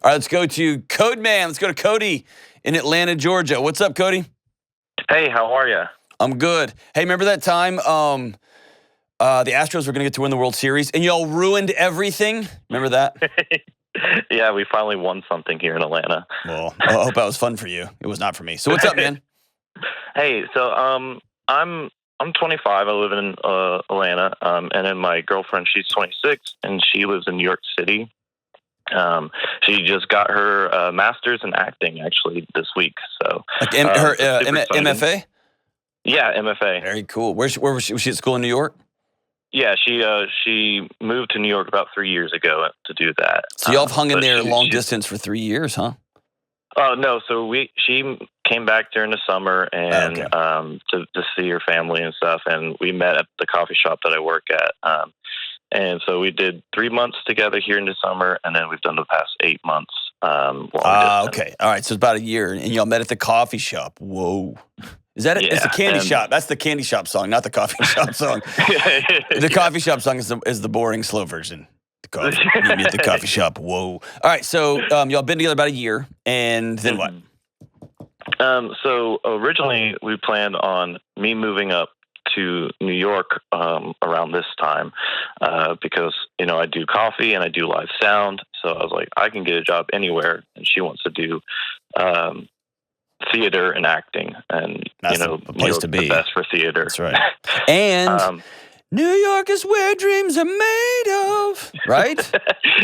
All right, let's go to Code Man. Let's go to Cody in Atlanta, Georgia. What's up, Cody? Hey, how are you? I'm good. Hey, remember that time the Astros were going to get to win the World Series and y'all ruined everything? Remember that? Yeah, we finally won something here in Atlanta. Well, I hope that was fun for you. It was not for me. So what's up, man? Hey, so I'm 25. I live in Atlanta, and then my girlfriend, she's 26, and she lives in New York City. She just got her master's in acting actually this week. So Like her MFA? Yeah, MFA. Very cool. Where was she? Was she at school in New York? Yeah, she moved to New York about 3 years ago to do that. So y'all have hung in there long distance for 3 years, huh? Oh no, so she came back during the summer and to see her family and stuff, and we met at the coffee shop that I work at. And so we did 3 months together here in the summer, and then we've done the past 8 months. Okay. All right. So it's about a year, and y'all met at the coffee shop. Whoa. Is that it? Yeah, it's the candy shop. That's the candy shop song, not the coffee shop song. The coffee shop song is the boring, slow version. Meet me at the coffee shop. Whoa. All right. So y'all been together about a year, and then what? So originally we planned on me moving up to New York around this time because, I do coffee and I do live sound. So I was like, I can get a job anywhere. And she wants to do theater and acting. And, that's a place to be. The best for theater. That's right. And New York is where dreams are made of. Right?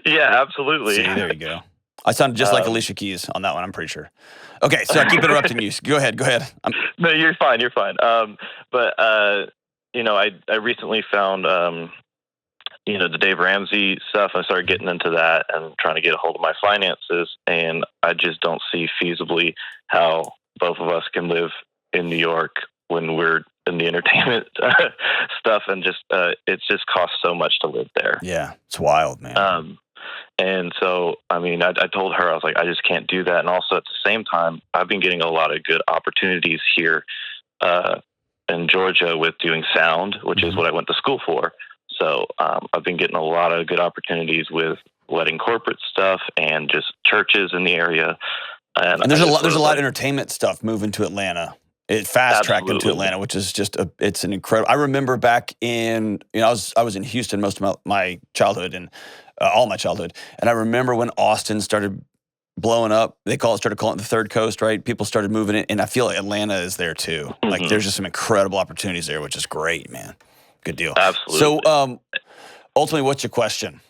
Yeah, absolutely. See, there you go. I sounded just like Alicia Keys on that one, I'm pretty sure. Okay, so I keep interrupting you. Go ahead. No, you're fine. But I recently found, the Dave Ramsey stuff. I started getting into that and trying to get a hold of my finances. And I just don't see feasibly how both of us can live in New York when we're in the entertainment stuff. And just, it just costs so much to live there. Yeah, it's wild, man. And so, I told her, I was like, I just can't do that. And also at the same time, I've been getting a lot of good opportunities here in Georgia with doing sound, which is what I went to school for. So I've been getting a lot of good opportunities with wedding corporate stuff and just churches in the area. And there's a lot of entertainment stuff moving to Atlanta. It fast-tracked into Atlanta, which is just it's an incredible. I remember back in, I was in Houston most of my childhood and all my childhood, and I remember when Austin started blowing up. They started calling it the Third Coast, right? People started moving in, and I feel like Atlanta is there too. Mm-hmm. Like there's just some incredible opportunities there, which is great, man. Good deal. Absolutely. So, ultimately, what's your question?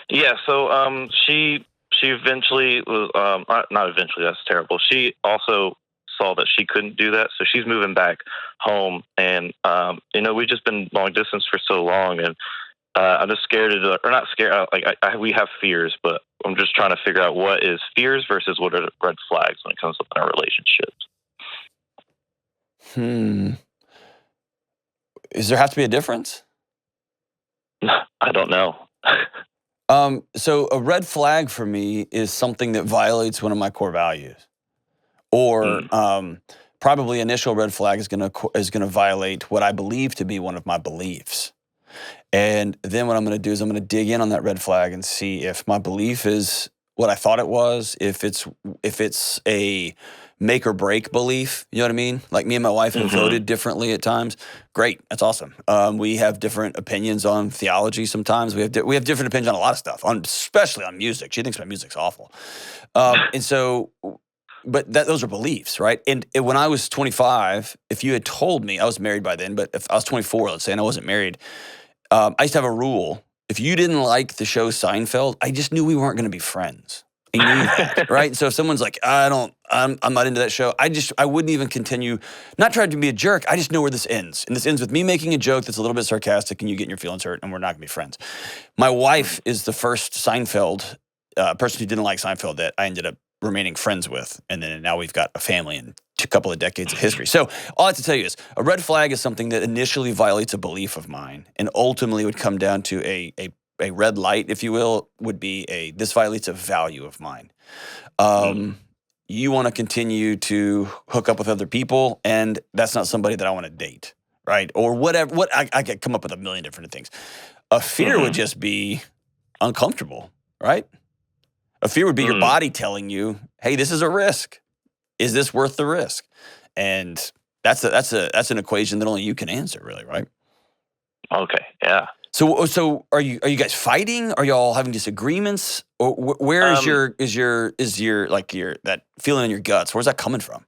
Yeah. So, she eventually was not eventually. That's terrible. She also saw that she couldn't do that, so she's moving back home. And we've just been long distance for so long, and I'm just scared or not scared. We have fears, but I'm just trying to figure out what is fears versus what are red flags when it comes up in our relationships. Does there have to be a difference? I don't know. So a red flag for me is something that violates one of my core values. Or probably initial red flag is gonna violate what I believe to be one of my beliefs. And then what I'm going to do is I'm going to dig in on that red flag and see if my belief is what I thought it was, if it's a make or break belief, you know what I mean? Like me and my wife have voted differently at times. Great, that's awesome. We have different opinions on theology sometimes. We have different opinions on a lot of stuff, especially on music. She thinks my music's awful. And so... But those are beliefs, right? And when I was 25, if you had told me, I was married by then, but if I was 24, let's say, and I wasn't married, I used to have a rule. If you didn't like the show Seinfeld, I just knew we weren't going to be friends. I knew that, right? So if someone's like, I'm not into that show, I wouldn't even continue, not trying to be a jerk. I just know where this ends. And this ends with me making a joke that's a little bit sarcastic and you getting your feelings hurt and we're not going to be friends. My wife is the first Seinfeld person who didn't like Seinfeld that I ended up remaining friends with, and then now we've got a family and a couple of decades of history. So all I have to tell you is a red flag is something that initially violates a belief of mine and ultimately would come down to a red light, if you will, would be this violates a value of mine. You want to continue to hook up with other people, and that's not somebody that I want to date, right? Or whatever. I could come up with a million different things. A fear would just be uncomfortable, right? A fear would be your Mm. body telling you, hey, this is a risk. Is this worth the risk? And that's an equation that only you can answer, really, right? Okay. Yeah. So are you guys fighting? Are y'all having disagreements? Or where is Um, your like your that feeling in your guts? Where's that coming from?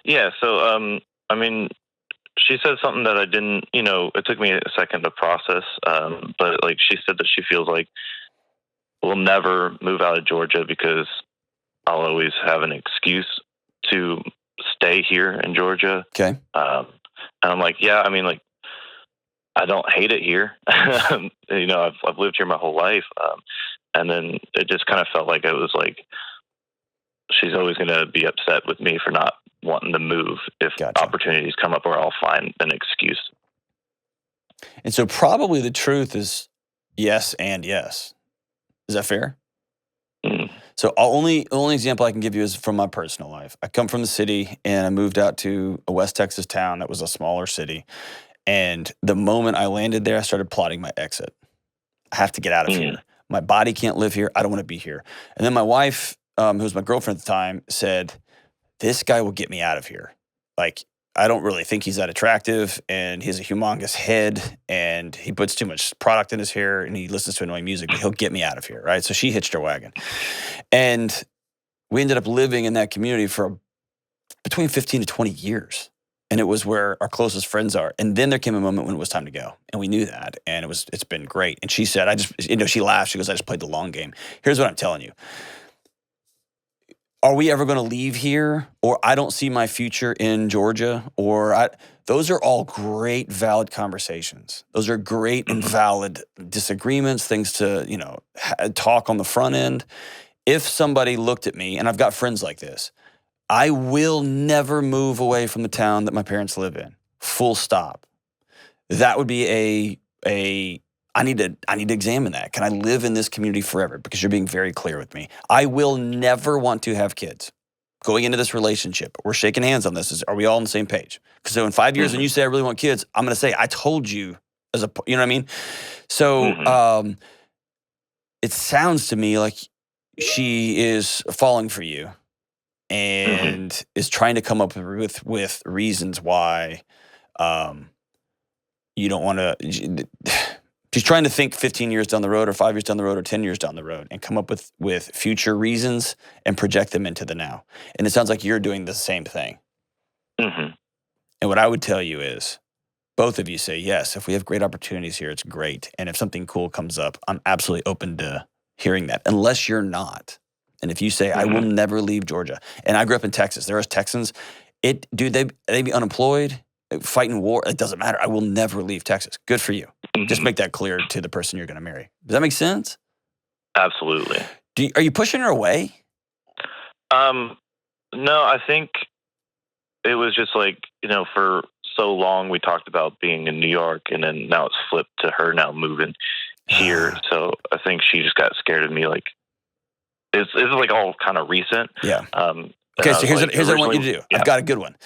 yeah. So, I mean, she said something that I didn't, it took me a second to process. But like she said that she feels like we'll never move out of Georgia because I'll always have an excuse to stay here in Georgia. Okay. And I'm like, yeah, I mean, like, I don't hate it here. I've lived here my whole life. And then it just kind of felt like it was like she's always going to be upset with me for not wanting to move if Gotcha. opportunities come up where I'll find an excuse. And so probably the truth is yes and yes. Is that fair? Mm. So only example I can give you is from my personal life. I come from the city and I moved out to a West Texas town that was a smaller city. And the moment I landed there, I started plotting my exit. I have to get out of here. My body can't live here. I don't want to be here. And then my wife, who was my girlfriend at the time, said, this guy will get me out of here. Like, I don't really think he's that attractive, and he has a humongous head, and he puts too much product in his hair, and he listens to annoying music, but he'll get me out of here, right? So she hitched her wagon. And we ended up living in that community for between 15 to 20 years. And it was where our closest friends are. And then there came a moment when it was time to go. And we knew that. And it's been great. And she said, she laughed. She goes, I just played the long game. Here's what I'm telling you. Are we ever going to leave here? Or I don't see my future in Georgia? Those are all great, valid conversations. Those are great and valid disagreements, things to, talk on the front end. If somebody looked at me, and I've got friends like this, I will never move away from the town that my parents live in. Full stop. That would be I need to examine that. Can I live in this community forever? Because you're being very clear with me. I will never want to have kids. Going into this relationship, we're shaking hands on this. Are we all on the same page? Because so in 5 years, when you say I really want kids, I'm going to say I told you you know what I mean? So it sounds to me like she is falling for you. And is trying to come up with reasons why you don't want to. She's trying to think 15 years down the road, or 5 years down the road, or 10 years down the road, and come up with future reasons and project them into the now. And it sounds like you're doing the same thing. And what I would tell you is, both of you say yes. If we have great opportunities here, it's great. And if something cool comes up, I'm absolutely open to hearing that. Unless you're not. And if you say, I will never leave Georgia. And I grew up in Texas. There are Texans. They be unemployed, fighting war. It doesn't matter. I will never leave Texas. Good for you. Just make that clear to the person you're going to marry. Does that make sense? Absolutely. Are you pushing her away? No, I think it was just like, for so long we talked about being in New York, and then now it's flipped to her now moving here. So I think she just got scared of me, like, it's like all kind of recent. Yeah. Okay, so here's what I want you to do. Yeah. I've got a good one.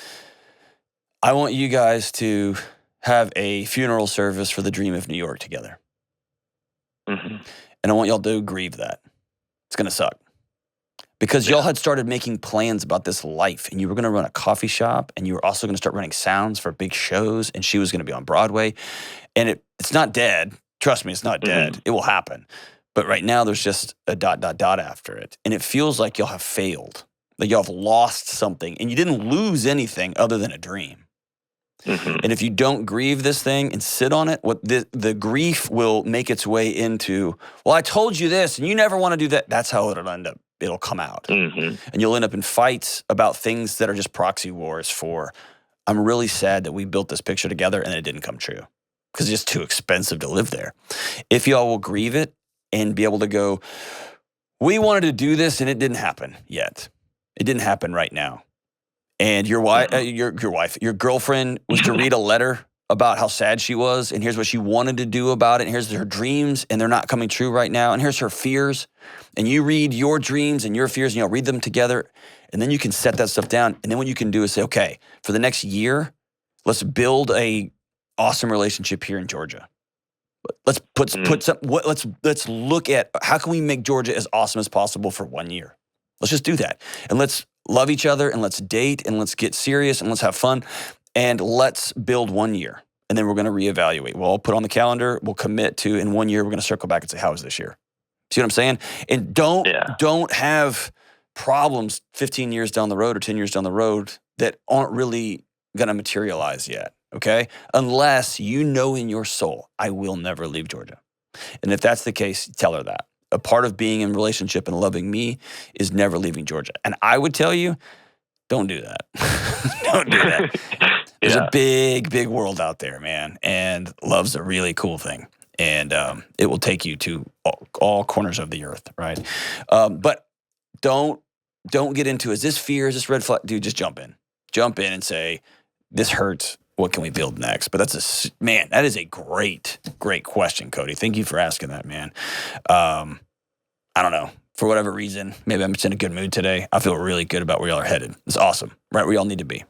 I want you guys to have a funeral service for the dream of New York together. And I want y'all to grieve that. It's going to suck. Because y'all had started making plans about this life, and you were going to run a coffee shop, and you were also going to start running sounds for big shows, and she was going to be on Broadway. And it's not dead. Trust me, it's not dead. It will happen. But right now, there's just a ... after it. And it feels like y'all have failed. Like y'all have lost something. And you didn't lose anything other than a dream. And if you don't grieve this thing and sit on it, what the grief will make its way into, well, I told you this, and you never want to do that. That's how it'll end up. It'll come out. And you'll end up in fights about things that are just proxy wars for, I'm really sad that we built this picture together and it didn't come true. Because it's just too expensive to live there. If y'all will grieve it, and be able to go, we wanted to do this and it didn't happen yet. It didn't happen right now. And your girlfriend was to read a letter about how sad she was, and here's what she wanted to do about it, and here's her dreams, and they're not coming true right now, and here's her fears. And you read your dreams and your fears, and you'll read them together, and then you can set that stuff down. And then what you can do is say, okay, for the next year, let's build a awesome relationship here in Georgia. Let's put some. Let's look at how can we make Georgia as awesome as possible for 1 year. Let's just do that, and let's love each other, and let's date, and let's get serious, and let's have fun, and let's build 1 year, and then we're going to reevaluate. We'll all put on the calendar. We'll commit to in 1 year we're going to circle back and say how was this year. See what I'm saying? And don't have problems 15 years down the road or 10 years down the road that aren't really going to materialize yet. Okay? Unless you know in your soul, I will never leave Georgia. And if that's the case, tell her that. A part of being in a relationship and loving me is never leaving Georgia. And I would tell you, don't do that. Don't do that. There's a big, big world out there, man. And love's a really cool thing. And it will take you to all corners of the earth, right? But don't get into, is this fear, is this red flag? Dude, just jump in. Jump in and say, this hurts. What can we build next? But that is a great, great question, Cody. Thank you for asking that, man. I don't know. For whatever reason, maybe I'm just in a good mood today. I feel really good about where y'all are headed. It's awesome, right? Where y'all need to be.